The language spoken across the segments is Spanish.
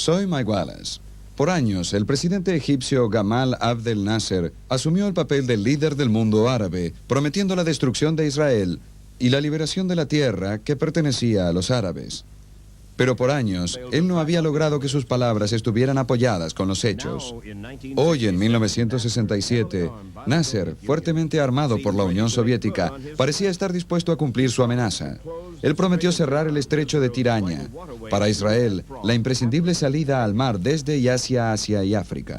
Soy Mike Wallace. Por años, el presidente egipcio Gamal Abdel Nasser asumió el papel de líder del mundo árabe, prometiendo la destrucción de Israel y la liberación de la tierra que pertenecía a los árabes. Pero por años, él no había logrado que sus palabras estuvieran apoyadas con los hechos. Hoy, en 1967, Nasser, fuertemente armado por la Unión Soviética, parecía estar dispuesto a cumplir su amenaza. Él prometió cerrar el estrecho de Tiraña. Para Israel, la imprescindible salida al mar desde y hacia Asia y África.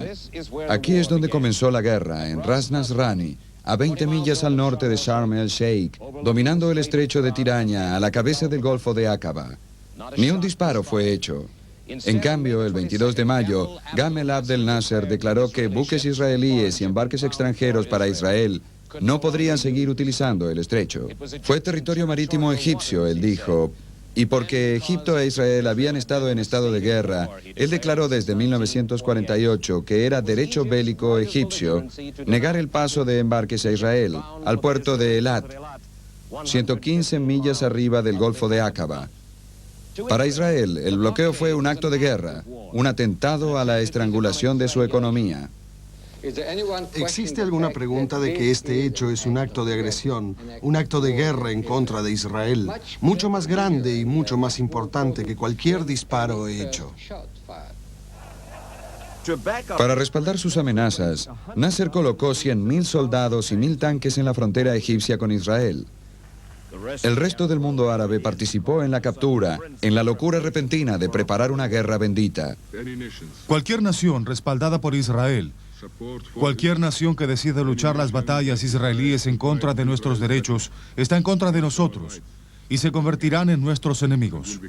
Aquí es donde comenzó la guerra, en Ras Nasrani, a 20 millas al norte de Sharm el-Sheikh, dominando el estrecho de Tiraña a la cabeza del Golfo de Aqaba. Ni un disparo fue hecho. En cambio, el 22 de mayo, Gamal Abdel Nasser declaró que buques israelíes y embarques extranjeros para Israel no podrían seguir utilizando el estrecho. Fue territorio marítimo egipcio, él dijo, y porque Egipto e Israel habían estado en estado de guerra, él declaró desde 1948 que era derecho bélico egipcio negar el paso de embarques a Israel, al puerto de Eilat, 115 millas arriba del Golfo de Aqaba. Para Israel, el bloqueo fue un acto de guerra, un atentado a la estrangulación de su economía. ¿Existe alguna pregunta de que este hecho es un acto de agresión, un acto de guerra en contra de Israel, mucho más grande y mucho más importante que cualquier disparo hecho? Para respaldar sus amenazas, Nasser colocó 100.000 soldados y 1.000 tanques en la frontera egipcia con Israel. El resto del mundo árabe participó en la captura, en la locura repentina de preparar una guerra bendita. Cualquier nación respaldada por Israel, cualquier nación que decida luchar las batallas israelíes en contra de nuestros derechos, está en contra de nosotros y se convertirán en nuestros enemigos.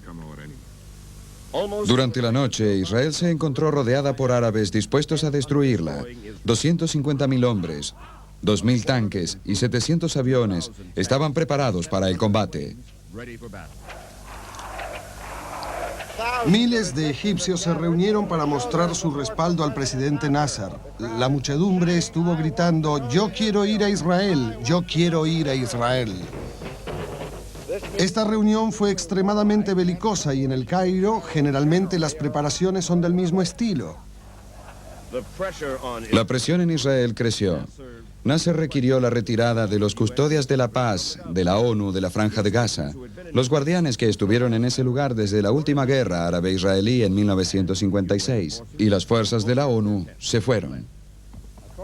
Durante la noche, Israel se encontró rodeada por árabes dispuestos a destruirla. 250.000 hombres, 2.000 tanques y 700 aviones estaban preparados para el combate. Miles de egipcios se reunieron para mostrar su respaldo al presidente Nasser. La muchedumbre estuvo gritando: "Yo quiero ir a Israel, yo quiero ir a Israel". Esta reunión fue extremadamente belicosa y en el Cairo generalmente las preparaciones son del mismo estilo. La presión en Israel creció. Nasser requirió la retirada de los custodias de la paz, de la ONU, de la Franja de Gaza, los guardianes que estuvieron en ese lugar desde la última guerra árabe-israelí en 1956, y las fuerzas de la ONU se fueron.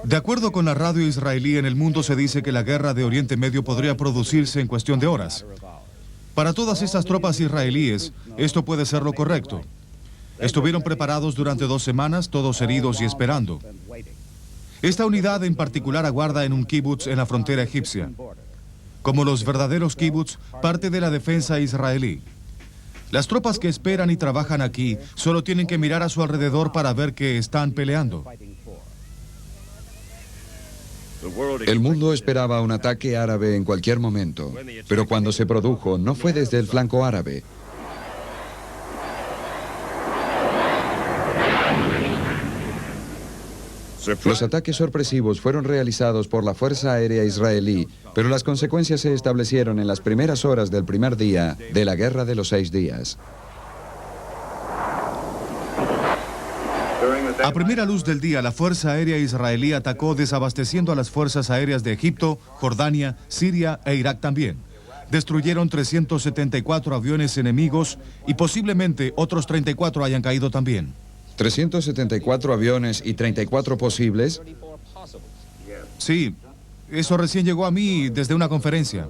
De acuerdo con la radio israelí, en el mundo se dice que la guerra de Oriente Medio podría producirse en cuestión de horas. Para todas estas tropas israelíes, esto puede ser lo correcto. Estuvieron preparados durante 2 semanas, todos heridos y esperando. Esta unidad en particular aguarda en un kibutz en la frontera egipcia. Como los verdaderos kibutz, parte de la defensa israelí. Las tropas que esperan y trabajan aquí solo tienen que mirar a su alrededor para ver que están peleando. El mundo esperaba un ataque árabe en cualquier momento, pero cuando se produjo no fue desde el flanco árabe. Los ataques sorpresivos fueron realizados por la Fuerza Aérea Israelí, pero las consecuencias se establecieron en las primeras horas del primer día de la Guerra de los 6 días. A primera luz del día, la Fuerza Aérea Israelí atacó desabasteciendo a las fuerzas aéreas de Egipto, Jordania, Siria e Irak también. Destruyeron 374 aviones enemigos y posiblemente otros 34 hayan caído también. 374 aviones y 34 posibles. Sí, eso recién llegó a mí desde una conferencia.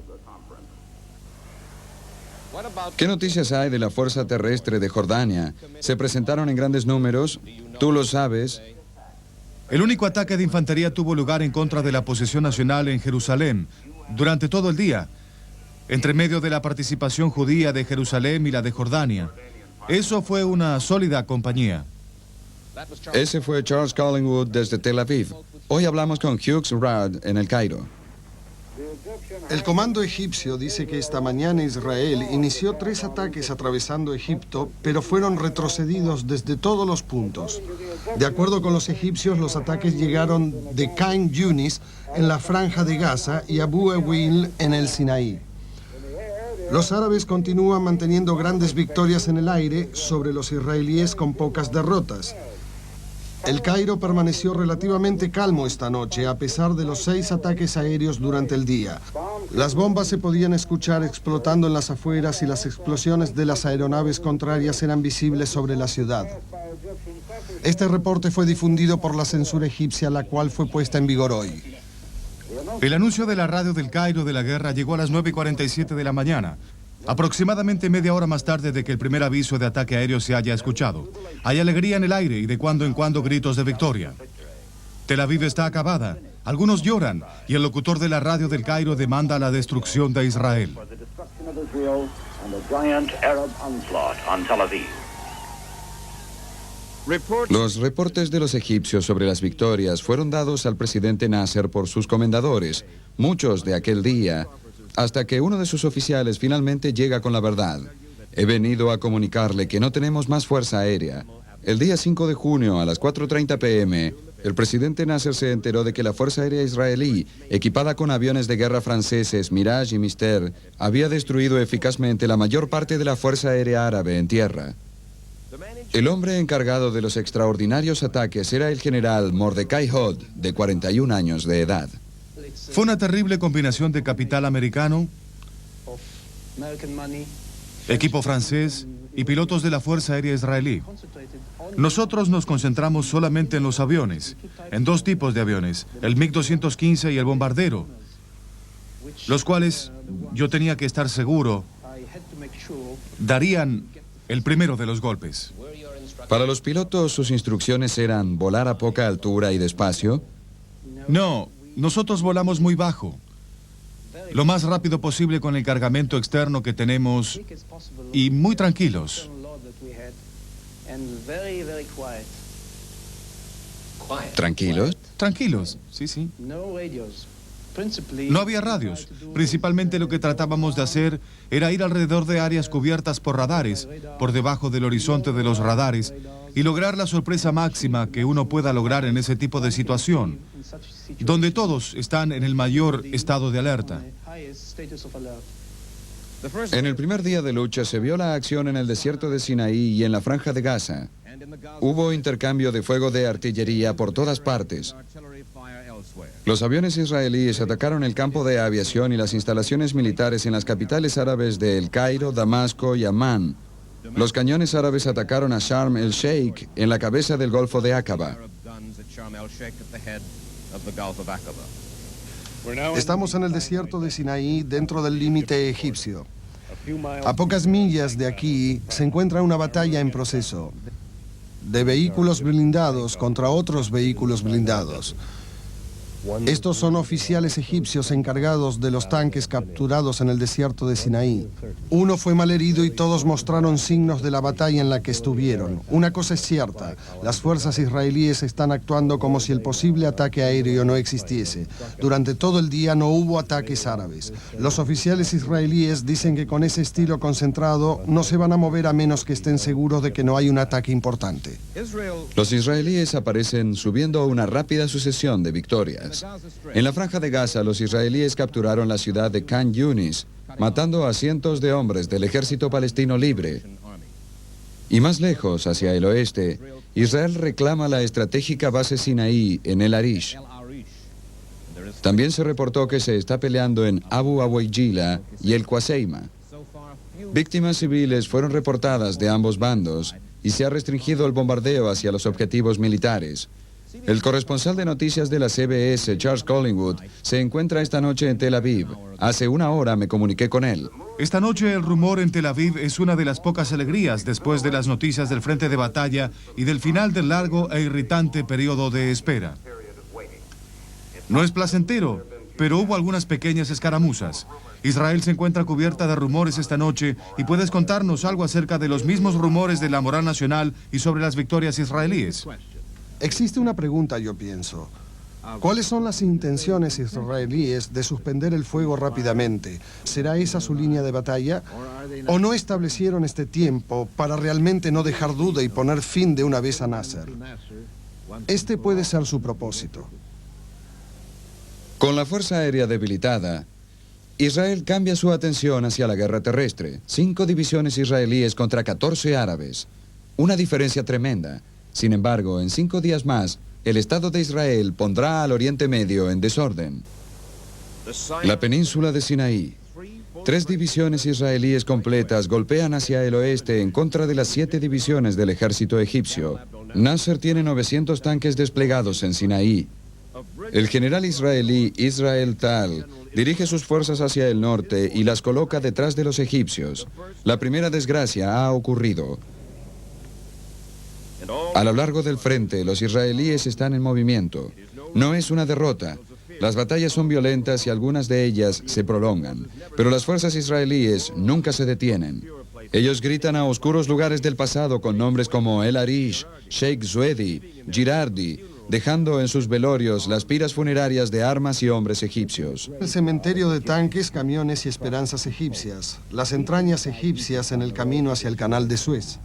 ¿Qué noticias hay de la Fuerza Terrestre de Jordania? ¿Se presentaron en grandes números? ¿Tú lo sabes? El único ataque de infantería tuvo lugar en contra de la posición nacional en Jerusalén durante todo el día, entre medio de la participación judía de Jerusalén y la de Jordania. Eso fue una sólida compañía. Ese fue Charles Collingwood desde Tel Aviv. Hoy hablamos con Hughes Rudd en el Cairo. El comando egipcio dice que esta mañana Israel inició 3 ataques atravesando Egipto, pero fueron retrocedidos desde todos los puntos. De acuerdo con los egipcios, los ataques llegaron de Khan Yunis en la Franja de Gaza y Abu Ewil en el Sinaí. Los árabes continúan manteniendo grandes victorias en el aire sobre los israelíes con pocas derrotas. El Cairo permaneció relativamente calmo esta noche, a pesar de los 6 ataques aéreos durante el día. Las bombas se podían escuchar explotando en las afueras y las explosiones de las aeronaves contrarias eran visibles sobre la ciudad. Este reporte fue difundido por la censura egipcia, la cual fue puesta en vigor hoy. El anuncio de la radio del Cairo de la guerra llegó a las 9:47 de la mañana, aproximadamente media hora más tarde de que el primer aviso de ataque aéreo se haya escuchado. Hay alegría en el aire y de cuando en cuando gritos de victoria. Tel Aviv está acabada, algunos lloran y el locutor de la radio del Cairo demanda la destrucción de Israel. Los reportes de los egipcios sobre las victorias fueron dados al presidente Nasser por sus comendadores, muchos de aquel día, hasta que uno de sus oficiales finalmente llega con la verdad. He venido a comunicarle que no tenemos más fuerza aérea. El día 5 de junio a las 4:30 p.m., el presidente Nasser se enteró de que la Fuerza Aérea Israelí, equipada con aviones de guerra franceses Mirage y Mystère, había destruido eficazmente la mayor parte de la Fuerza Aérea Árabe en tierra. El hombre encargado de los extraordinarios ataques era el general Mordecai Hod, de 41 años de edad. Fue una terrible combinación de capital americano, equipo francés y pilotos de la Fuerza Aérea Israelí. Nosotros nos concentramos solamente en los aviones, en 2 tipos de aviones, el MiG-215 y el bombardero, los cuales yo tenía que estar seguro darían el primero de los golpes. Para los pilotos, sus instrucciones eran volar a poca altura y despacio. No, nosotros volamos muy bajo, lo más rápido posible con el cargamento externo que tenemos y muy tranquilos. ¿Tranquilos? Tranquilos, sí. No había radios. Principalmente lo que tratábamos de hacer era ir alrededor de áreas cubiertas por radares, por debajo del horizonte de los radares, y lograr la sorpresa máxima que uno pueda lograr en ese tipo de situación, donde todos están en el mayor estado de alerta. En el primer día de lucha se vio la acción en el desierto de Sinaí y en la franja de Gaza. Hubo intercambio de fuego de artillería por todas partes. Los aviones israelíes atacaron el campo de aviación y las instalaciones militares en las capitales árabes de El Cairo, Damasco y Amán. Los cañones árabes atacaron a Sharm el Sheikh en la cabeza del Golfo de Aqaba. Estamos en el desierto de Sinaí, dentro del límite egipcio. A pocas millas de aquí se encuentra una batalla en proceso de vehículos blindados contra otros vehículos blindados. Estos son oficiales egipcios encargados de los tanques capturados en el desierto de Sinaí. Uno fue malherido y todos mostraron signos de la batalla en la que estuvieron. Una cosa es cierta, las fuerzas israelíes están actuando como si el posible ataque aéreo no existiese. Durante todo el día no hubo ataques árabes. Los oficiales israelíes dicen que con ese estilo concentrado no se van a mover a menos que estén seguros de que no hay un ataque importante. Los israelíes aparecen subiendo a una rápida sucesión de victorias. En la franja de Gaza, los israelíes capturaron la ciudad de Khan Yunis, matando a cientos de hombres del ejército palestino libre. Y más lejos, hacia el oeste, Israel reclama la estratégica base Sinaí en El Arish. También se reportó que se está peleando en Abu Aweijila y el Qasseima. Víctimas civiles fueron reportadas de ambos bandos y se ha restringido el bombardeo hacia los objetivos militares. El corresponsal de noticias de la CBS, Charles Collingwood, se encuentra esta noche en Tel Aviv. Hace una hora me comuniqué con él. Esta noche el rumor en Tel Aviv es una de las pocas alegrías después de las noticias del frente de batalla y del final del largo e irritante periodo de espera. No es placentero, pero hubo algunas pequeñas escaramuzas. Israel se encuentra cubierta de rumores esta noche y puedes contarnos algo acerca de los mismos rumores de la moral nacional y sobre las victorias israelíes. Existe una pregunta, yo pienso. ¿Cuáles son las intenciones israelíes de suspender el fuego rápidamente? ¿Será esa su línea de batalla? ¿O no establecieron este tiempo para realmente no dejar duda y poner fin de una vez a Nasser? Este puede ser su propósito. Con la Fuerza Aérea debilitada, Israel cambia su atención hacia la guerra terrestre. 5 divisiones israelíes contra 14 árabes. Una diferencia tremenda. Sin embargo, en 5 días más, el Estado de Israel pondrá al Oriente Medio en desorden. La península de Sinaí. 3 divisiones israelíes completas golpean hacia el oeste en contra de las 7 divisiones del ejército egipcio. Nasser tiene 900 tanques desplegados en Sinaí. El general israelí Israel Tal dirige sus fuerzas hacia el norte y las coloca detrás de los egipcios. La primera desgracia ha ocurrido. A lo largo del frente, los israelíes están en movimiento. No es una derrota. Las batallas son violentas y algunas de ellas se prolongan, pero las fuerzas israelíes nunca se detienen. Ellos gritan a oscuros lugares del pasado con nombres como El Arish, Sheikh Zuedi, Girardi, dejando en sus velorios las piras funerarias de armas y hombres egipcios. El cementerio de tanques, camiones y esperanzas egipcias, las entrañas egipcias en el camino hacia el canal de Suez.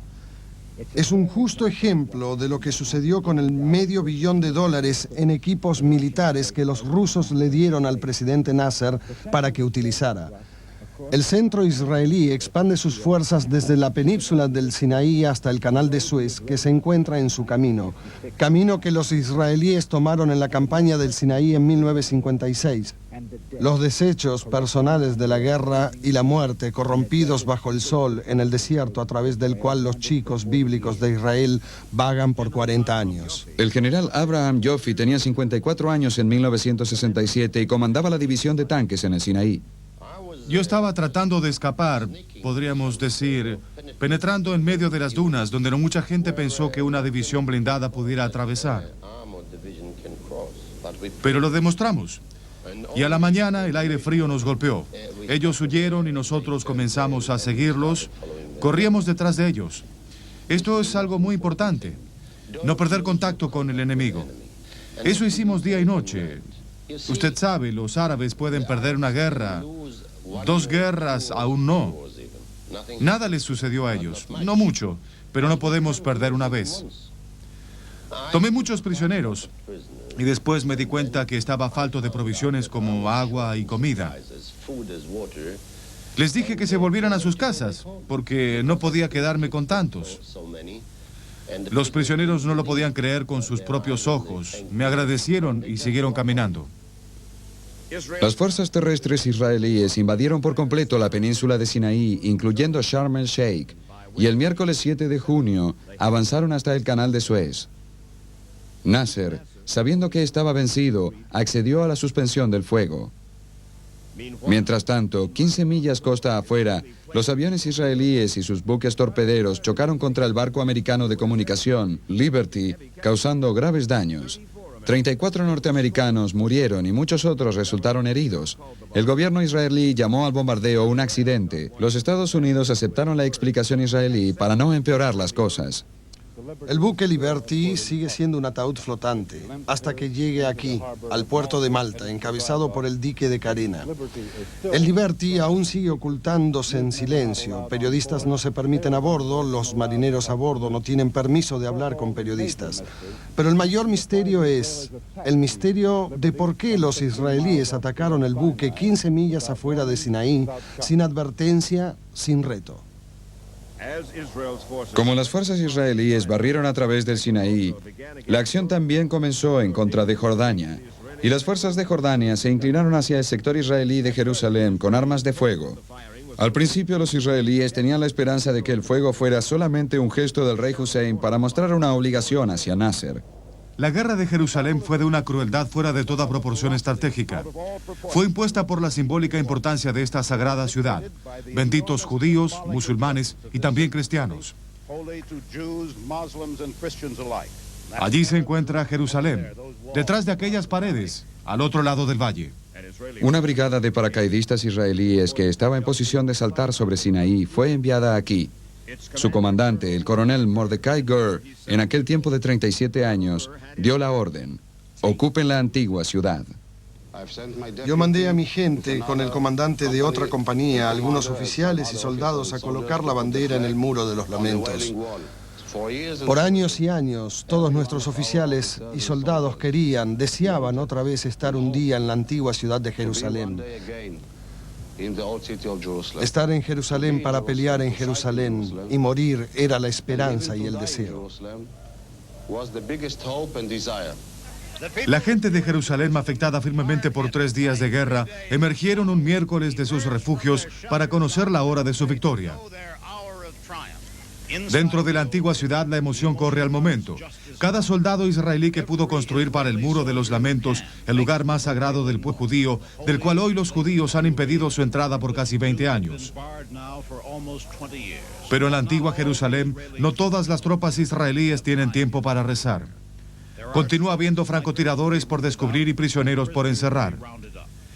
Es un justo ejemplo de lo que sucedió con el $500 millones en equipos militares que los rusos le dieron al presidente Nasser para que utilizara. El centro israelí expande sus fuerzas desde la península del Sinaí hasta el canal de Suez, que se encuentra en su camino. Camino que los israelíes tomaron en la campaña del Sinaí en 1956. Los desechos personales de la guerra y la muerte corrompidos bajo el sol en el desierto a través del cual los chicos bíblicos de Israel vagan por 40 años. El general Abraham Yoffi tenía 54 años en 1967 y comandaba la división de tanques en el Sinaí. Yo estaba tratando de escapar, podríamos decir, penetrando en medio de las dunas, donde no mucha gente pensó que una división blindada pudiera atravesar. Pero lo demostramos. Y a la mañana el aire frío nos golpeó. Ellos huyeron y nosotros comenzamos a seguirlos. Corríamos detrás de ellos. Esto es algo muy importante. No perder contacto con el enemigo. Eso hicimos día y noche. Usted sabe, los árabes pueden perder una guerra. 2 guerras, aún no. Nada les sucedió a ellos. No mucho, pero no podemos perder una vez. Tomé muchos prisioneros y después me di cuenta que estaba falto de provisiones como agua y comida. Les dije que se volvieran a sus casas, porque no podía quedarme con tantos. Los prisioneros no lo podían creer con sus propios ojos. Me agradecieron y siguieron caminando. Las fuerzas terrestres israelíes invadieron por completo la península de Sinaí, incluyendo Sharm el Sheikh, y el miércoles 7 de junio avanzaron hasta el canal de Suez. Nasser, sabiendo que estaba vencido, accedió a la suspensión del fuego. Mientras tanto, 15 millas costa afuera, los aviones israelíes y sus buques torpederos chocaron contra el barco americano de comunicación, Liberty, causando graves daños. 34 norteamericanos murieron y muchos otros resultaron heridos. El gobierno israelí llamó al bombardeo un accidente. Los Estados Unidos aceptaron la explicación israelí para no empeorar las cosas. El buque Liberty sigue siendo un ataúd flotante hasta que llegue aquí, al puerto de Malta, encabezado por el dique de Carena. El Liberty aún sigue ocultándose en silencio. Periodistas no se permiten a bordo, los marineros a bordo no tienen permiso de hablar con periodistas. Pero el mayor misterio es el misterio de por qué los israelíes atacaron el buque 15 millas afuera de Sinaí, sin advertencia, sin reto. Como las fuerzas israelíes barrieron a través del Sinaí, la acción también comenzó en contra de Jordania, y las fuerzas de Jordania se inclinaron hacia el sector israelí de Jerusalén con armas de fuego. Al principio los israelíes tenían la esperanza de que el fuego fuera solamente un gesto del rey Hussein para mostrar una obligación hacia Nasser. La guerra de Jerusalén fue de una crueldad fuera de toda proporción estratégica. Fue impuesta por la simbólica importancia de esta sagrada ciudad. Benditos judíos, musulmanes y también cristianos. Allí se encuentra Jerusalén, detrás de aquellas paredes, al otro lado del valle. Una brigada de paracaidistas israelíes que estaba en posición de saltar sobre Sinaí fue enviada aquí. Su comandante, el coronel Mordecai Gur, en aquel tiempo de 37 años, dio la orden: ocupen la antigua ciudad. Yo mandé a mi gente con el comandante de otra compañía, algunos oficiales y soldados, a colocar la bandera en el muro de los lamentos. Por años y años, todos nuestros oficiales y soldados deseaban otra vez estar un día en la antigua ciudad de Jerusalén. Estar en Jerusalén para pelear en Jerusalén y morir era la esperanza y el deseo. La gente de Jerusalén, afectada firmemente por 3 días de guerra, emergieron un miércoles de sus refugios para conocer la hora de su victoria. Dentro de la antigua ciudad, la emoción corre al momento. Cada soldado israelí que pudo construir para el Muro de los Lamentos, el lugar más sagrado del pueblo judío, del cual hoy los judíos han impedido su entrada por casi 20 años. Pero en la antigua Jerusalén, no todas las tropas israelíes tienen tiempo para rezar. Continúa habiendo francotiradores por descubrir y prisioneros por encerrar.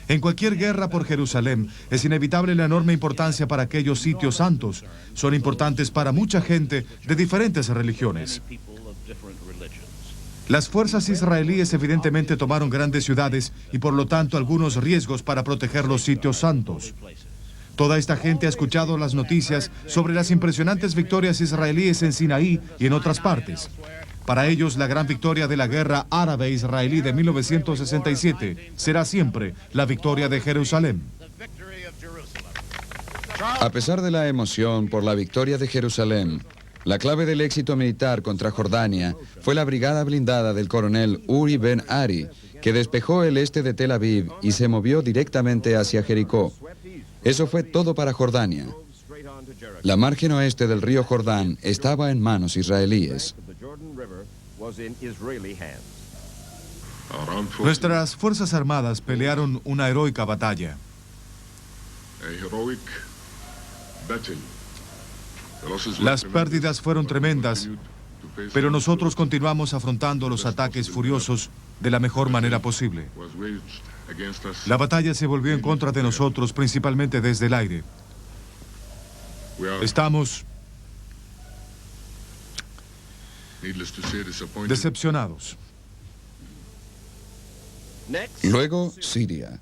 En cualquier guerra por Jerusalén, es inevitable la enorme importancia para aquellos sitios santos. Son importantes para mucha gente de diferentes religiones. Las fuerzas israelíes evidentemente tomaron grandes ciudades y por lo tanto algunos riesgos para proteger los sitios santos. Toda esta gente ha escuchado las noticias sobre las impresionantes victorias israelíes en Sinaí y en otras partes. Para ellos, la gran victoria de la guerra árabe-israelí de 1967 será siempre la victoria de Jerusalén. A pesar de la emoción por la victoria de Jerusalén, la clave del éxito militar contra Jordania fue la brigada blindada del coronel Uri Ben Ari, que despejó el este de Tel Aviv y se movió directamente hacia Jericó. Eso fue todo para Jordania. La margen oeste del río Jordán estaba en manos israelíes. Nuestras Fuerzas Armadas pelearon una heroica batalla. Las pérdidas fueron tremendas, pero nosotros continuamos afrontando los ataques furiosos de la mejor manera posible. La batalla se volvió en contra de nosotros, principalmente desde el aire. Estamos decepcionados. Luego, Siria.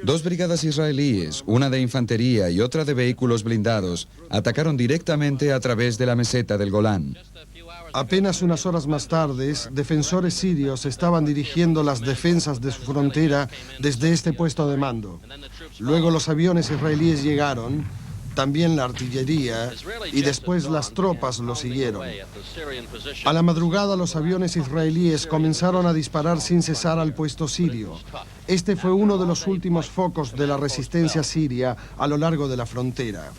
2 brigadas israelíes, una de infantería y otra de vehículos blindados, atacaron directamente a través de la meseta del Golán. Apenas unas horas más tarde, defensores sirios estaban dirigiendo las defensas de su frontera desde este puesto de mando. Luego los aviones israelíes llegaron, también la artillería, y después las tropas lo siguieron. A la madrugada los aviones israelíes comenzaron a disparar sin cesar al puesto sirio. Este fue uno de los últimos focos de la resistencia siria a lo largo de la frontera.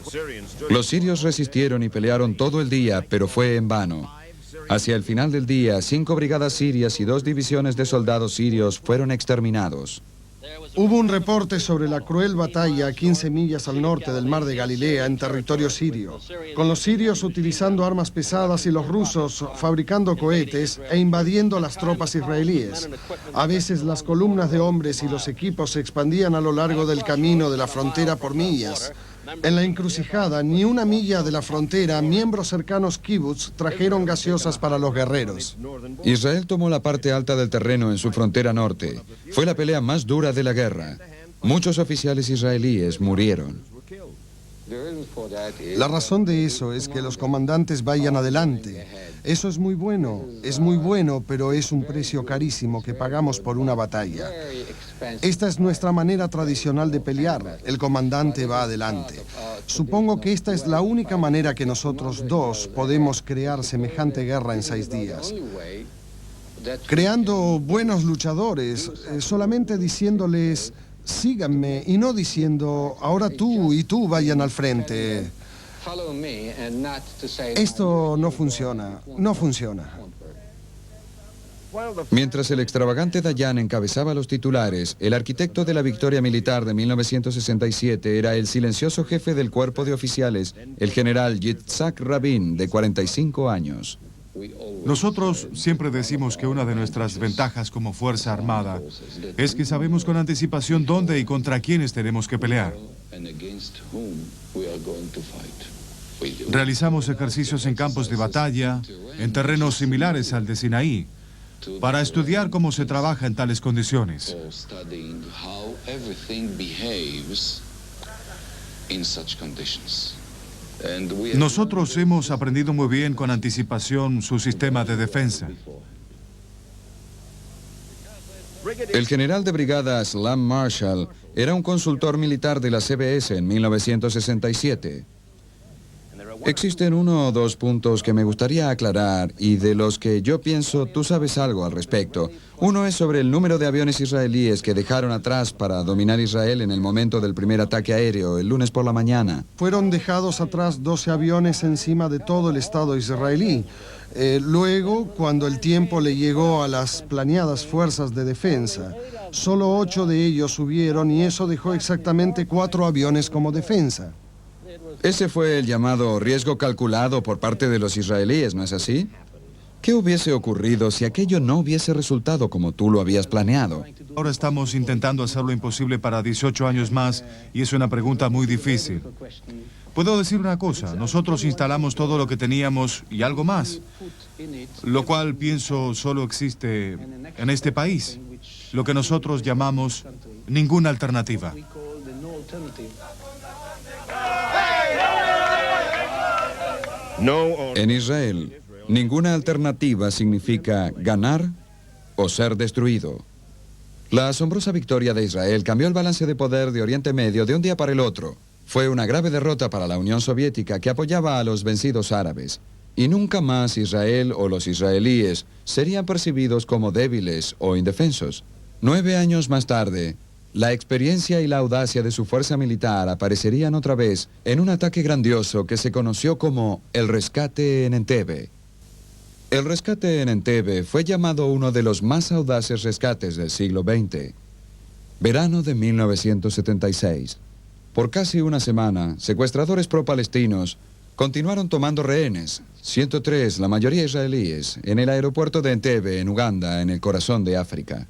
Los sirios resistieron y pelearon todo el día, pero fue en vano. Hacia el final del día, 5 brigadas sirias y 2 divisiones de soldados sirios fueron exterminados. Hubo un reporte sobre la cruel batalla a 15 millas al norte del mar de Galilea, en territorio sirio, con los sirios utilizando armas pesadas y los rusos fabricando cohetes e invadiendo las tropas israelíes. A veces las columnas de hombres y los equipos se expandían a lo largo del camino de la frontera por millas. En la encrucijada, ni una milla de la frontera, miembros cercanos kibutz trajeron gaseosas para los guerreros. Israel tomó la parte alta del terreno en su frontera norte. Fue la pelea más dura de la guerra. Muchos oficiales israelíes murieron. La razón de eso es que los comandantes vayan adelante. Eso es muy bueno, pero es un precio carísimo que pagamos por una batalla. Esta es nuestra manera tradicional de pelear. El comandante va adelante. Supongo que esta es la única manera que nosotros dos podemos crear semejante guerra en 6 días. Creando buenos luchadores, solamente diciéndoles: síganme, y no diciendo: ahora tú y tú vayan al frente. Esto no funciona, no funciona. Mientras el extravagante Dayan encabezaba los titulares, el arquitecto de la victoria militar de 1967 era el silencioso jefe del cuerpo de oficiales, el general Yitzhak Rabin, de 45 años. Nosotros siempre decimos que una de nuestras ventajas como Fuerza Armada es que sabemos con anticipación dónde y contra quiénes tenemos que pelear. Realizamos ejercicios en campos de batalla, en terrenos similares al de Sinaí, para estudiar cómo se trabaja en tales condiciones. Nosotros hemos aprendido muy bien con anticipación su sistema de defensa. El general de brigada Slam Marshall Era un consultor militar de la CBS en 1967. Existen uno o dos puntos que me gustaría aclarar y de los que yo pienso tú sabes algo al respecto. Uno es sobre el número de aviones israelíes que dejaron atrás para dominar Israel en el momento del primer ataque aéreo, el lunes por la mañana. Fueron dejados atrás 12 aviones encima de todo el Estado israelí. Luego, cuando el tiempo le llegó a las planeadas fuerzas de defensa, solo 8 de ellos subieron y eso dejó exactamente 4 aviones como defensa. Ese fue el llamado riesgo calculado por parte de los israelíes, ¿no es así? ¿Qué hubiese ocurrido si aquello no hubiese resultado como tú lo habías planeado? Ahora estamos intentando hacer lo imposible para 18 años más y es una pregunta muy difícil. Puedo decir una cosa, nosotros instalamos todo lo que teníamos y algo más, lo cual pienso solo existe en este país, lo que nosotros llamamos ninguna alternativa. En Israel, ninguna alternativa significa ganar o ser destruido. La asombrosa victoria de Israel cambió el balance de poder de Oriente Medio de un día para el otro. Fue una grave derrota para la Unión Soviética que apoyaba a los vencidos árabes. Y nunca más Israel o los israelíes serían percibidos como débiles o indefensos. 9 años más tarde, la experiencia y la audacia de su fuerza militar aparecerían otra vez en un ataque grandioso que se conoció como el rescate en Entebbe. El rescate en Entebbe fue llamado uno de los más audaces rescates del siglo XX. Verano de 1976. Por casi una semana, secuestradores pro-palestinos continuaron tomando rehenes, 103, la mayoría israelíes, en el aeropuerto de Entebbe, en Uganda, en el corazón de África.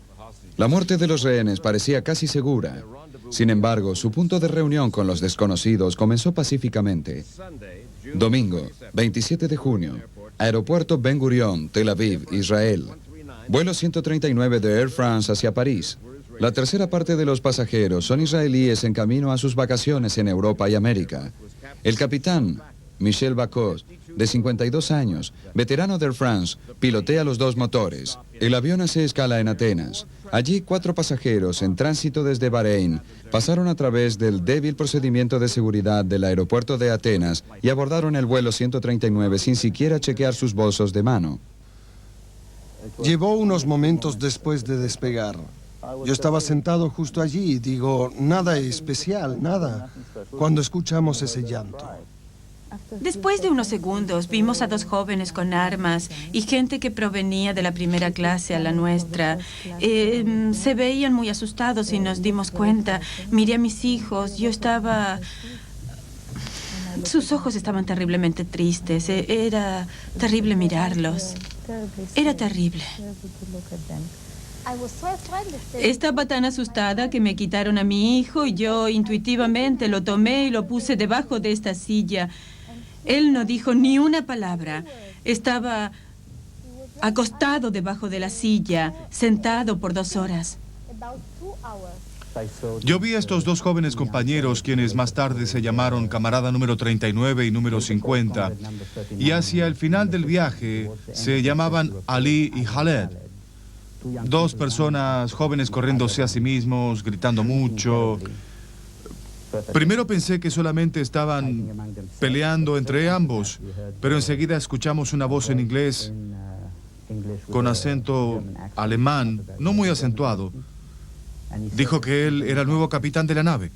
La muerte de los rehenes parecía casi segura. Sin embargo, su punto de reunión con los desconocidos comenzó pacíficamente. Domingo, 27 de junio, aeropuerto Ben Gurion, Tel Aviv, Israel. Vuelo 139 de Air France hacia París. La tercera parte de los pasajeros son israelíes en camino a sus vacaciones en Europa y América. El capitán, Michel Bacos, de 52 años, veterano de Air France, pilotea los 2 motores. El avión hace escala en Atenas. Allí 4 pasajeros en tránsito desde Bahrein pasaron a través del débil procedimiento de seguridad del aeropuerto de Atenas y abordaron el vuelo 139 sin siquiera chequear sus bolsos de mano. Llevó unos momentos después de despegar. Yo estaba sentado justo allí y digo, nada especial, nada, cuando escuchamos ese llanto. Después de unos segundos vimos a 2 jóvenes con armas y gente que provenía de la primera clase a la nuestra. Se veían muy asustados y nos dimos cuenta. Miré a mis hijos, sus ojos estaban terriblemente tristes. Era terrible mirarlos. Era terrible. Estaba tan asustada que me quitaron a mi hijo y yo intuitivamente lo tomé y lo puse debajo de esta silla. Él no dijo ni una palabra. Estaba acostado debajo de la silla, sentado por 2 horas. Yo vi a estos 2 jóvenes compañeros, quienes más tarde se llamaron camarada número 39 y número 50, y hacia el final del viaje se llamaban Ali y Khaled. 2 personas jóvenes corriéndose a sí mismos, gritando mucho. Primero pensé que solamente estaban peleando entre ambos, pero enseguida escuchamos una voz en inglés con acento alemán, no muy acentuado. Dijo que él era el nuevo capitán de la nave.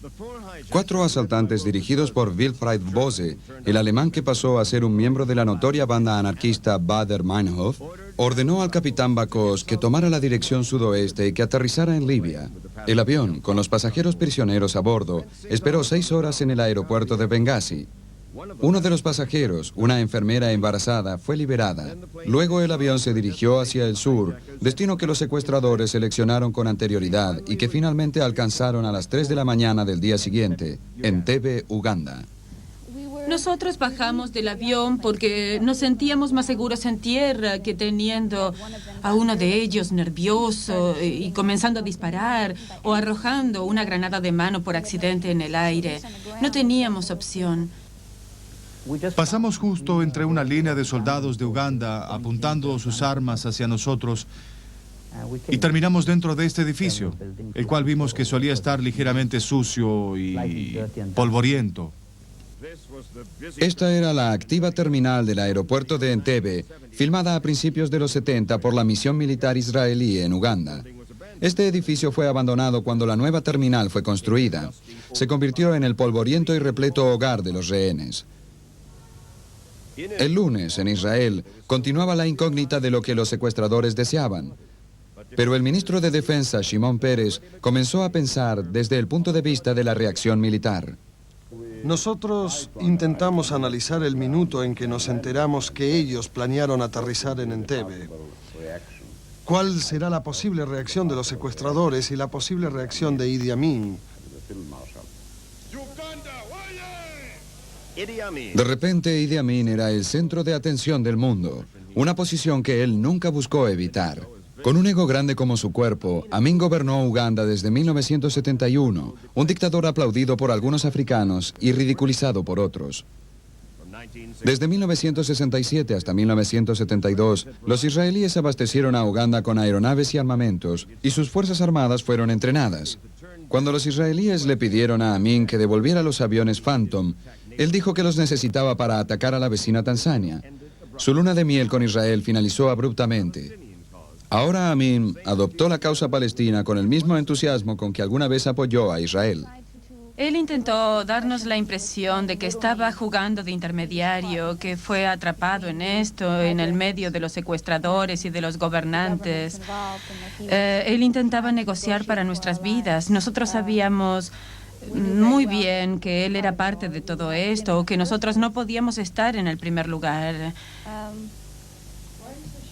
4 asaltantes dirigidos por Wilfried Bose, el alemán que pasó a ser un miembro de la notoria banda anarquista Baader Meinhof, ordenó al capitán Bacos que tomara la dirección sudoeste y que aterrizara en Libia. El avión, con los pasajeros prisioneros a bordo, esperó 6 horas en el aeropuerto de Bengasi. Uno de los pasajeros, una enfermera embarazada, fue liberada. Luego el avión se dirigió hacia el sur, destino que los secuestradores seleccionaron con anterioridad y que finalmente alcanzaron a las 3 de la mañana del día siguiente, en Entebbe, Uganda. Nosotros bajamos del avión porque nos sentíamos más seguros en tierra que teniendo a uno de ellos nervioso y comenzando a disparar o arrojando una granada de mano por accidente en el aire. No teníamos opción. Pasamos justo entre una línea de soldados de Uganda apuntando sus armas hacia nosotros Y terminamos dentro de este edificio, el cual vimos que solía estar ligeramente sucio y polvoriento. Esta era la activa terminal del aeropuerto de Entebbe, filmada a principios de los 70 por la misión militar israelí en Uganda. Este edificio fue abandonado cuando la nueva terminal fue construida. Se convirtió en el polvoriento y repleto hogar de los rehenes. El lunes, en Israel, continuaba la incógnita de lo que los secuestradores deseaban. Pero el ministro de Defensa, Shimon Peres, comenzó a pensar desde el punto de vista de la reacción militar. Nosotros intentamos analizar el minuto en que nos enteramos que ellos planearon aterrizar en Entebbe. ¿Cuál será la posible reacción de los secuestradores y la posible reacción de Idi Amin? De repente, Idi Amin era el centro de atención del mundo, una posición que él nunca buscó evitar. Con un ego grande como su cuerpo, Amin gobernó Uganda desde 1971, un dictador aplaudido por algunos africanos y ridiculizado por otros. Desde 1967 hasta 1972, los israelíes abastecieron a Uganda con aeronaves y armamentos, y sus fuerzas armadas fueron entrenadas. Cuando los israelíes le pidieron a Amin que devolviera los aviones Phantom, él dijo que los necesitaba para atacar a la vecina Tanzania. Su luna de miel con Israel finalizó abruptamente. Ahora Amin adoptó la causa palestina con el mismo entusiasmo con que alguna vez apoyó a Israel. Él intentó darnos la impresión de que estaba jugando de intermediario, que fue atrapado en esto, en el medio de los secuestradores y de los gobernantes. Él intentaba negociar para nuestras vidas. Nosotros sabíamos muy bien que él era parte de todo esto, que nosotros no podíamos estar en el primer lugar.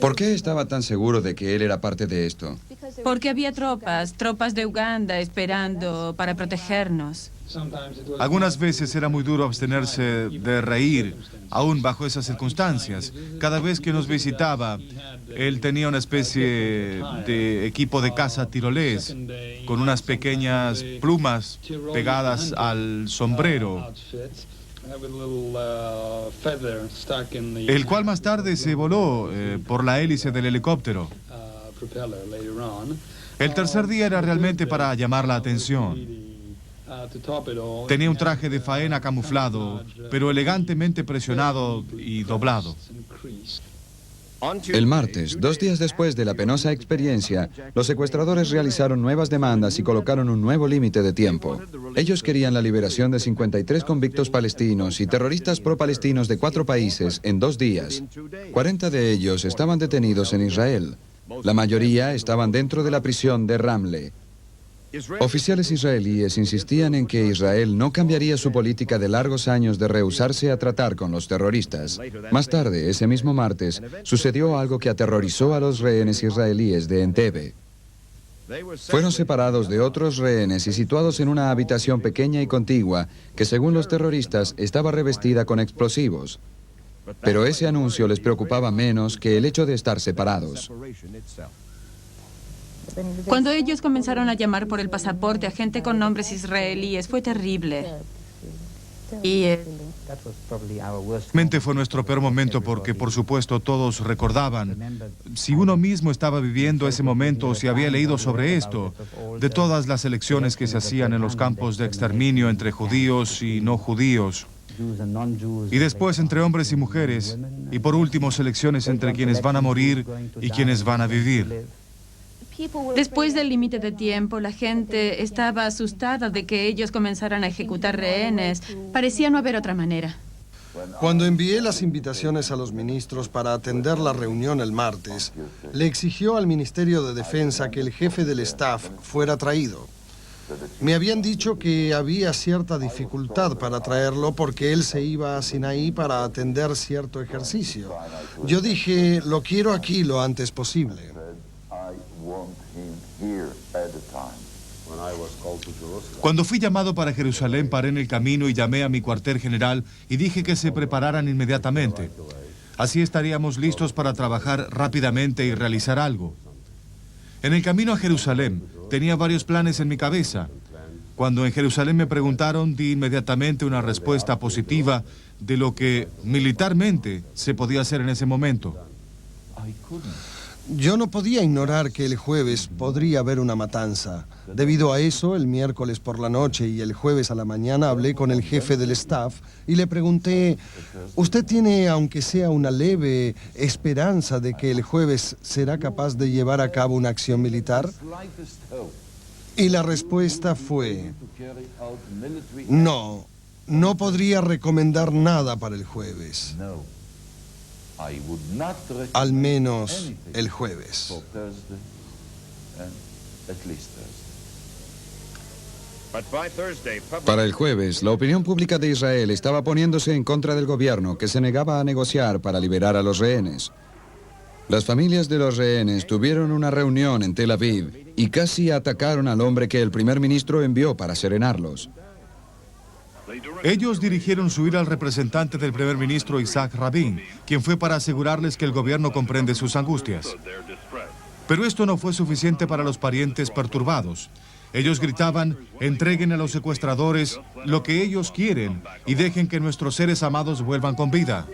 ¿Por qué estaba tan seguro de que él era parte de esto? Porque había tropas de Uganda esperando para protegernos. Algunas veces era muy duro abstenerse de reír, aún bajo esas circunstancias. Cada vez que nos visitaba, él tenía una especie de equipo de caza tirolés, con unas pequeñas plumas pegadas al sombrero, el cual más tarde se voló por la hélice del helicóptero. El tercer día era realmente para llamar la atención. Tenía un traje de faena camuflado, pero elegantemente presionado y doblado. El martes, 2 días después de la penosa experiencia, los secuestradores realizaron nuevas demandas y colocaron un nuevo límite de tiempo. Ellos querían la liberación de 53 convictos palestinos y terroristas pro-palestinos de 4 países en 2 días. 40 de ellos estaban detenidos en Israel. La mayoría estaban dentro de la prisión de Ramle. Oficiales israelíes insistían en que Israel no cambiaría su política de largos años de rehusarse a tratar con los terroristas. Más tarde, ese mismo martes, sucedió algo que aterrorizó a los rehenes israelíes de Entebbe. Fueron separados de otros rehenes y situados en una habitación pequeña y contigua que, según los terroristas, estaba revestida con explosivos. Pero ese anuncio les preocupaba menos que el hecho de estar separados. Cuando ellos comenzaron a llamar por el pasaporte a gente con nombres israelíes, fue terrible. Y Realmente fue nuestro peor momento porque, por supuesto, todos recordaban, si uno mismo estaba viviendo ese momento o si había leído sobre esto, de todas las elecciones que se hacían en los campos de exterminio entre judíos y no judíos, y después entre hombres y mujeres, y por último selecciones entre quienes van a morir y quienes van a vivir. después del límite de tiempo, la gente estaba asustada de que ellos comenzaran a ejecutar rehenes. Parecía no haber otra manera. Cuando envié las invitaciones a los ministros para atender la reunión el martes, le exigió al Ministerio de Defensa que el jefe del staff fuera traído. Me habían dicho que había cierta dificultad para traerlo porque él se iba a Sinaí para atender cierto ejercicio. Yo dije, lo quiero aquí lo antes posible. Cuando fui llamado para Jerusalén, paré en el camino y llamé a mi cuartel general y dije que se prepararan inmediatamente. Así estaríamos listos para trabajar rápidamente y realizar algo. En el camino a Jerusalén, tenía varios planes en mi cabeza. Cuando en Jerusalén me preguntaron, di inmediatamente una respuesta positiva de lo que militarmente se podía hacer en ese momento. Yo no podía ignorar que el jueves podría haber una matanza. Debido a eso, el miércoles por la noche y el jueves a la mañana hablé con el jefe del staff y le pregunté, ¿usted tiene, aunque sea una leve esperanza de que el jueves será capaz de llevar a cabo una acción militar? Y la respuesta fue, no, no podría recomendar nada para el jueves. Al menos el jueves. Para el jueves, la opinión pública de Israel estaba poniéndose en contra del gobierno, que se negaba a negociar para liberar a los rehenes. Las familias de los rehenes tuvieron una reunión en Tel Aviv y casi atacaron al hombre que el primer ministro envió para serenarlos. Ellos dirigieron su ira al representante del primer ministro Isaac Rabin, quien fue para asegurarles que el gobierno comprende sus angustias. Pero esto no fue suficiente para los parientes perturbados. Ellos gritaban, entreguen a los secuestradores lo que ellos quieren y dejen que nuestros seres amados vuelvan con vida.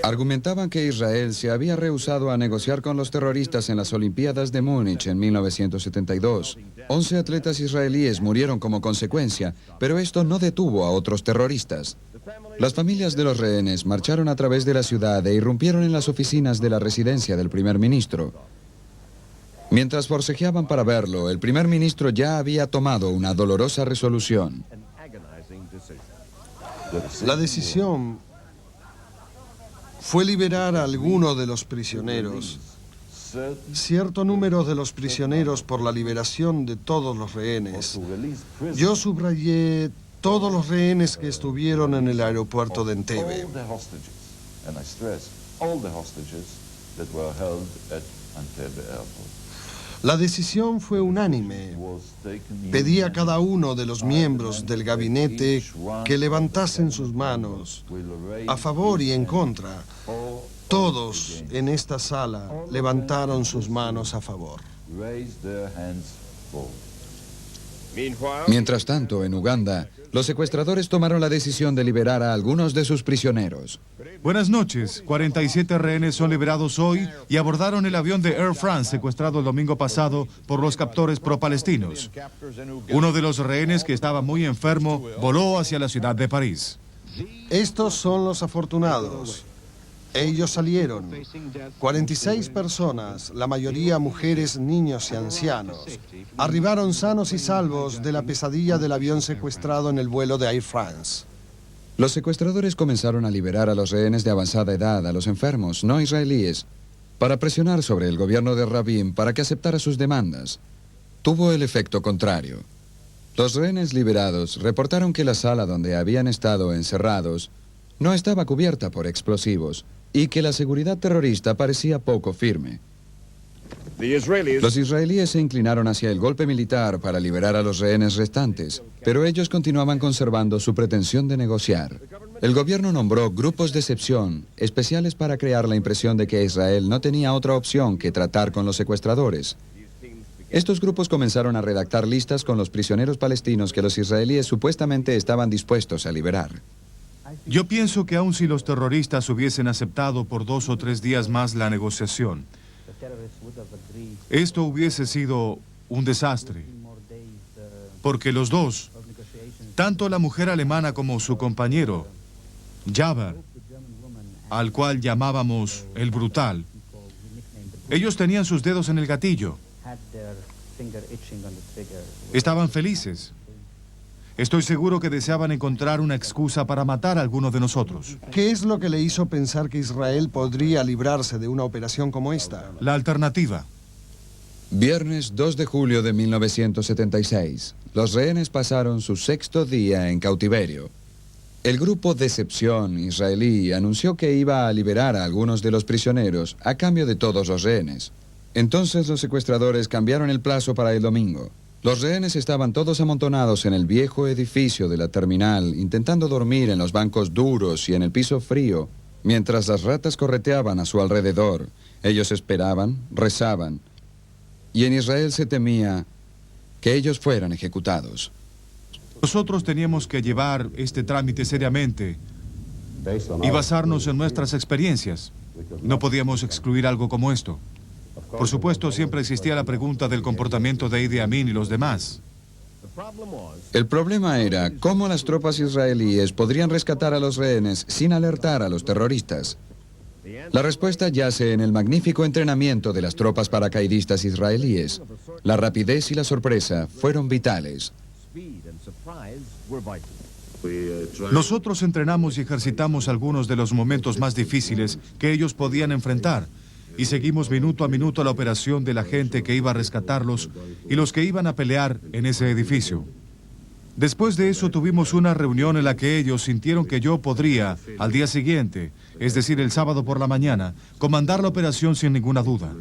Argumentaban que Israel se había rehusado a negociar con los terroristas en las Olimpiadas de Múnich en 1972. 11 atletas israelíes murieron como consecuencia, pero esto no detuvo a otros terroristas. Las familias de los rehenes marcharon a través de la ciudad e irrumpieron en las oficinas de la residencia del primer ministro. Mientras forcejeaban para verlo, el primer ministro ya había tomado una dolorosa resolución. La decisión fue liberar a alguno de los prisioneros. Cierto número de los prisioneros por la liberación de todos los rehenes. Yo subrayé todos los rehenes que estuvieron en el aeropuerto de Entebbe. La decisión fue unánime. Pedí a cada uno de los miembros del gabinete que levantasen sus manos, a favor y en contra. Todos en esta sala levantaron sus manos a favor. Mientras tanto, en Uganda, los secuestradores tomaron la decisión de liberar a algunos de sus prisioneros. Buenas noches. 47 rehenes son liberados hoy y abordaron el avión de Air France secuestrado el domingo pasado por los captores pro-palestinos. Uno de los rehenes, que estaba muy enfermo, voló hacia la ciudad de París. Estos son los afortunados. Ellos salieron. 46 personas, la mayoría mujeres, niños y ancianos, arribaron sanos y salvos de la pesadilla del avión secuestrado en el vuelo de Air France. Los secuestradores comenzaron a liberar a los rehenes de avanzada edad, a los enfermos, no israelíes, para presionar sobre el gobierno de Rabin para que aceptara sus demandas. Tuvo el efecto contrario. Los rehenes liberados reportaron que la sala donde habían estado encerrados no estaba cubierta por explosivos y que la seguridad terrorista parecía poco firme. Los israelíes se inclinaron hacia el golpe militar para liberar a los rehenes restantes, pero ellos continuaban conservando su pretensión de negociar. El gobierno nombró grupos de excepción especiales para crear la impresión de que Israel no tenía otra opción que tratar con los secuestradores. Estos grupos comenzaron a redactar listas con los prisioneros palestinos que los israelíes supuestamente estaban dispuestos a liberar. Yo pienso que aun si los terroristas hubiesen aceptado por 2 o 3 días más la negociación, esto hubiese sido un desastre, porque los dos, tanto la mujer alemana como su compañero, Jaber, al cual llamábamos el brutal, ellos tenían sus dedos en el gatillo. Estaban felices. Estoy seguro que deseaban encontrar una excusa para matar a alguno de nosotros. ¿Qué es lo que le hizo pensar que Israel podría librarse de una operación como esta? La alternativa. Viernes 2 de julio de 1976. Los rehenes pasaron su 6º día en cautiverio. El grupo de excepción israelí anunció que iba a liberar a algunos de los prisioneros a cambio de todos los rehenes. Entonces los secuestradores cambiaron el plazo para el domingo. Los rehenes estaban todos amontonados en el viejo edificio de la terminal, intentando dormir en los bancos duros y en el piso frío, mientras las ratas correteaban a su alrededor. Ellos esperaban, rezaban, y en Israel se temía que ellos fueran ejecutados. Nosotros teníamos que llevar este trámite seriamente y basarnos en nuestras experiencias. No podíamos excluir algo como esto. Por supuesto, siempre existía la pregunta del comportamiento de Idi Amin y los demás. El problema era cómo las tropas israelíes podrían rescatar a los rehenes sin alertar a los terroristas. La respuesta yace en el magnífico entrenamiento de las tropas paracaidistas israelíes. La rapidez y la sorpresa fueron vitales. Nosotros entrenamos y ejercitamos algunos de los momentos más difíciles que ellos podían enfrentar y seguimos minuto a minuto la operación de la gente que iba a rescatarlos y los que iban a pelear en ese edificio. Después de eso tuvimos una reunión en la que ellos sintieron que yo podría, al día siguiente, es decir, el sábado por la mañana, comandar la operación sin ninguna duda.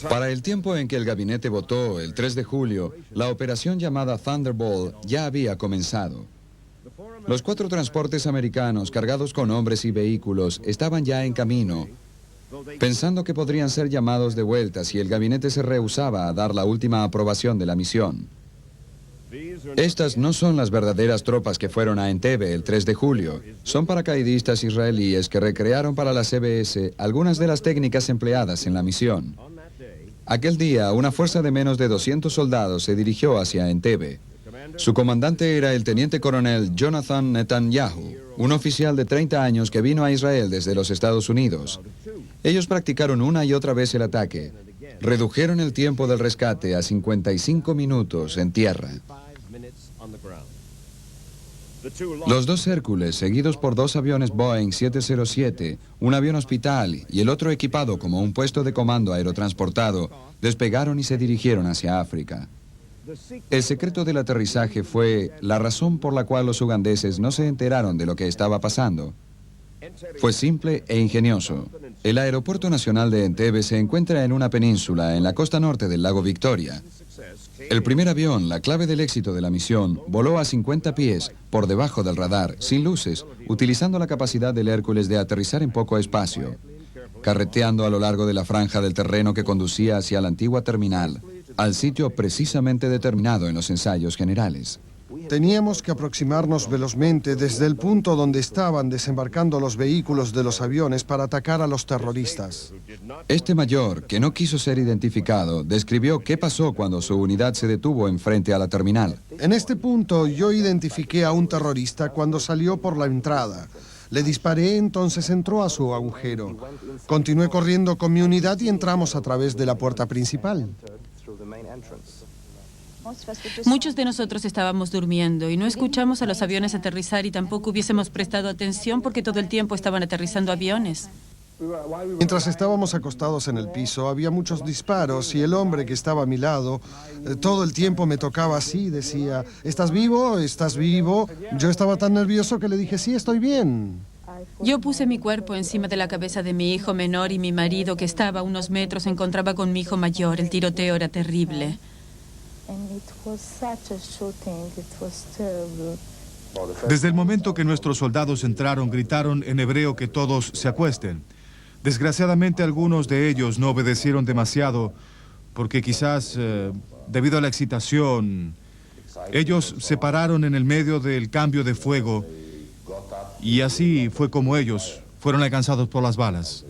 Para el tiempo en que el gabinete votó, el 3 de julio, la operación llamada Thunderbolt ya había comenzado. Los 4 transportes americanos cargados con hombres y vehículos estaban ya en camino, pensando que podrían ser llamados de vuelta si el gabinete se rehusaba a dar la última aprobación de la misión. Estas no son las verdaderas tropas que fueron a Entebbe el 3 de julio. Son paracaidistas israelíes que recrearon para la CBS algunas de las técnicas empleadas en la misión. Aquel día, una fuerza de menos de 200 soldados se dirigió hacia Entebbe. Su comandante era el teniente coronel Jonathan Netanyahu, un oficial de 30 años que vino a Israel desde los Estados Unidos. Ellos practicaron una y otra vez el ataque. Redujeron el tiempo del rescate a 55 minutos en tierra. Los 2 Hércules, seguidos por 2 aviones Boeing 707, un avión hospital y el otro equipado como un puesto de comando aerotransportado, despegaron y se dirigieron hacia África. El secreto del aterrizaje fue la razón por la cual los ugandeses no se enteraron de lo que estaba pasando. Fue simple e ingenioso. El Aeropuerto Nacional de Entebbe se encuentra en una península en la costa norte del lago Victoria. El primer avión, la clave del éxito de la misión, voló a 50 pies, por debajo del radar, sin luces, utilizando la capacidad del Hércules de aterrizar en poco espacio, carreteando a lo largo de la franja del terreno que conducía hacia la antigua terminal, al sitio precisamente determinado en los ensayos generales. Teníamos que aproximarnos velozmente desde el punto donde estaban desembarcando los vehículos de los aviones para atacar a los terroristas. Este mayor, que no quiso ser identificado, describió qué pasó cuando su unidad se detuvo enfrente a la terminal. En este punto yo identifiqué a un terrorista cuando salió por la entrada. Le disparé, entonces entró a su agujero. Continué corriendo con mi unidad y entramos a través de la puerta principal. Muchos de nosotros estábamos durmiendo y no escuchamos a los aviones aterrizar y tampoco hubiésemos prestado atención porque todo el tiempo estaban aterrizando aviones. Mientras estábamos acostados en el piso, había muchos disparos y el hombre que estaba a mi lado todo el tiempo me tocaba así, decía, ¿estás vivo? ¿Estás vivo? Yo estaba tan nervioso que le dije, sí, estoy bien. Yo puse mi cuerpo encima de la cabeza de mi hijo menor y mi marido, que estaba a unos metros, se encontraba con mi hijo mayor. El tiroteo era terrible. Desde el momento que nuestros soldados entraron, gritaron en hebreo que todos se acuesten. Desgraciadamente, algunos de ellos no obedecieron demasiado porque quizás, debido a la excitación, ellos se pararon en el medio del cambio de fuego y así fue como ellos fueron alcanzados por las balas.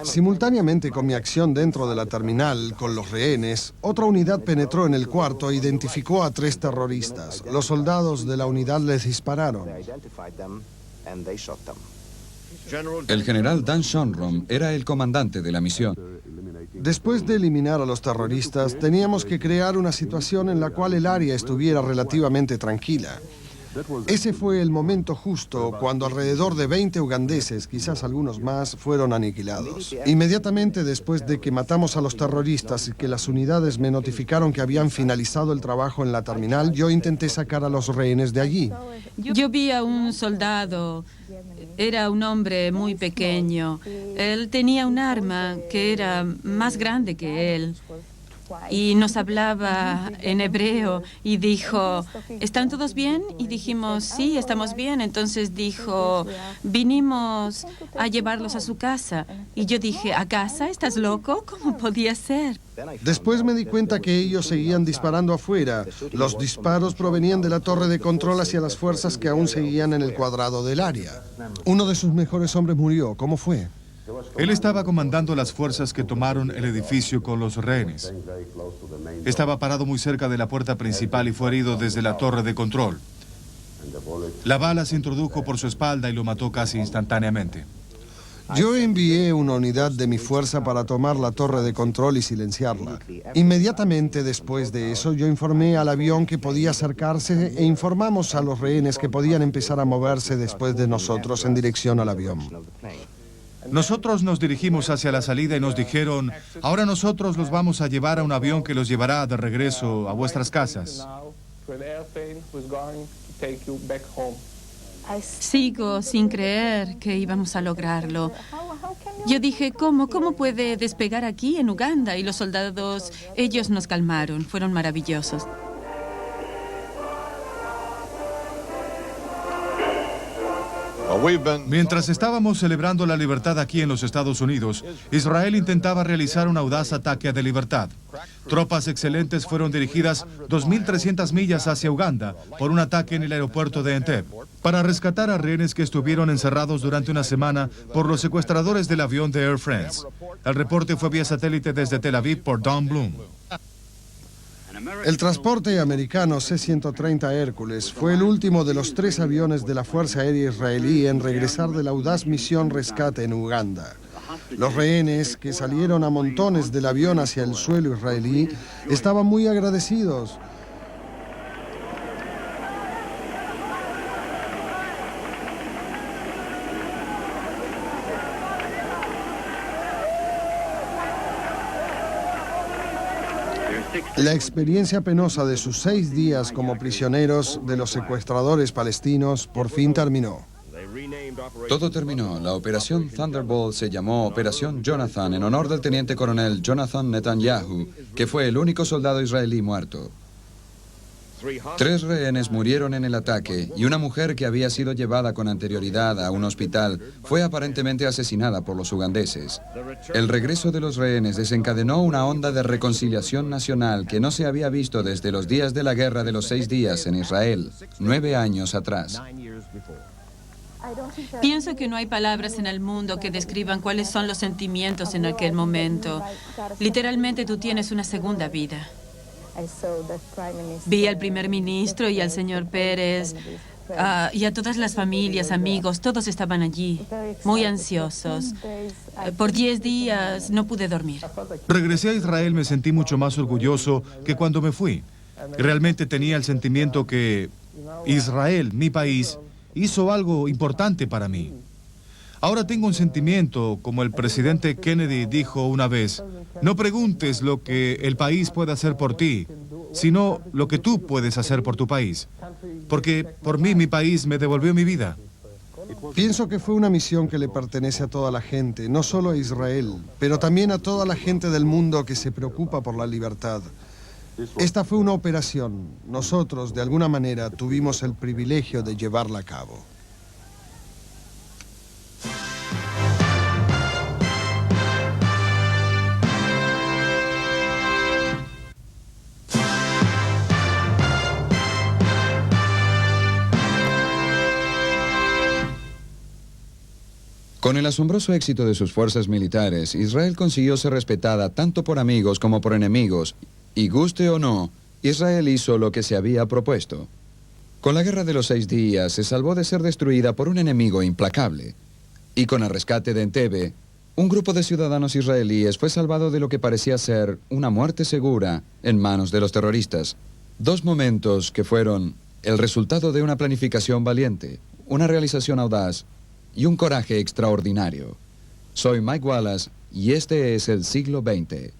Simultáneamente con mi acción dentro de la terminal, con los rehenes, otra unidad penetró en el cuarto e identificó a 3 terroristas. Los soldados de la unidad les dispararon. El general Dan Shonron era el comandante de la misión. Después de eliminar a los terroristas, teníamos que crear una situación en la cual el área estuviera relativamente tranquila. Ese fue el momento justo cuando alrededor de 20 ugandeses, quizás algunos más, fueron aniquilados. Inmediatamente después de que matamos a los terroristas y que las unidades me notificaron que habían finalizado el trabajo en la terminal, yo intenté sacar a los rehenes de allí. Yo vi a un soldado, era un hombre muy pequeño. Él tenía un arma que era más grande que él. y nos hablaba en hebreo y dijo, ¿están todos bien? Y dijimos, sí, estamos bien. Entonces dijo, vinimos a llevarlos a su casa. Y yo dije, ¿a casa? ¿Estás loco? ¿Cómo podía ser? Después me di cuenta que ellos seguían disparando afuera. Los disparos provenían de la torre de control hacia las fuerzas que aún seguían en el cuadrado del área. Uno de sus mejores hombres murió. ¿Cómo fue? Él estaba comandando las fuerzas que tomaron el edificio con los rehenes. Estaba parado muy cerca de la puerta principal y fue herido desde la torre de control. La bala se introdujo por su espalda y lo mató casi instantáneamente. Yo envié una unidad de mi fuerza para tomar la torre de control y silenciarla. Inmediatamente después de eso, yo informé al avión que podía acercarse e informamos a los rehenes que podían empezar a moverse después de nosotros en dirección al avión. Nosotros nos dirigimos hacia la salida y nos dijeron, ahora nosotros los vamos a llevar a un avión que los llevará de regreso a vuestras casas. Sigo sin creer que íbamos a lograrlo. Yo dije, ¿cómo puede despegar aquí en Uganda? Y los soldados, ellos nos calmaron, fueron maravillosos. Mientras estábamos celebrando la libertad aquí en los Estados Unidos, Israel intentaba realizar un audaz ataque de libertad. Tropas excelentes fueron dirigidas 2.300 millas hacia Uganda por un ataque en el aeropuerto de Entebbe para rescatar a rehenes que estuvieron encerrados durante una semana por los secuestradores del avión de Air France. El reporte fue vía satélite desde Tel Aviv por Don Bloom. El transporte americano C-130 Hércules fue el último de los 3 aviones de la Fuerza Aérea Israelí en regresar de la audaz misión rescate en Uganda. Los rehenes, que salieron a montones del avión hacia el suelo israelí, estaban muy agradecidos. La experiencia penosa de sus 6 días como prisioneros de los secuestradores palestinos por fin terminó. Todo terminó. La operación Thunderbolt se llamó Operación Jonathan en honor del teniente coronel Jonathan Netanyahu, que fue el único soldado israelí muerto. 3 rehenes murieron en el ataque y una mujer que había sido llevada con anterioridad a un hospital fue aparentemente asesinada por los ugandeses. El regreso de los rehenes desencadenó una onda de reconciliación nacional que no se había visto desde los días de la Guerra de los 6 días en Israel, 9 años atrás. Pienso que no hay palabras en el mundo que describan cuáles son los sentimientos en aquel momento. Literalmente tú tienes una segunda vida. Vi al primer ministro y al señor Pérez y a todas las familias, amigos, todos estaban allí, muy ansiosos. Por 10 días no pude dormir. Regresé a Israel, me sentí mucho más orgulloso que cuando me fui. Realmente tenía el sentimiento que Israel, mi país, hizo algo importante para mí. Ahora tengo un sentimiento, como el presidente Kennedy dijo una vez, no preguntes lo que el país puede hacer por ti, sino lo que tú puedes hacer por tu país. Porque por mí, mi país me devolvió mi vida. Pienso que fue una misión que le pertenece a toda la gente, no solo a Israel, pero también a toda la gente del mundo que se preocupa por la libertad. Esta fue una operación. Nosotros, de alguna manera, tuvimos el privilegio de llevarla a cabo. Con el asombroso éxito de sus fuerzas militares, Israel consiguió ser respetada tanto por amigos como por enemigos, y guste o no, Israel hizo lo que se había propuesto. Con la Guerra de los 6 días se salvó de ser destruida por un enemigo implacable, y con el rescate de Entebbe, un grupo de ciudadanos israelíes fue salvado de lo que parecía ser una muerte segura en manos de los terroristas. 2 momentos que fueron el resultado de una planificación valiente, una realización audaz y un coraje extraordinario. Soy Mike Wallace y este es el siglo XX.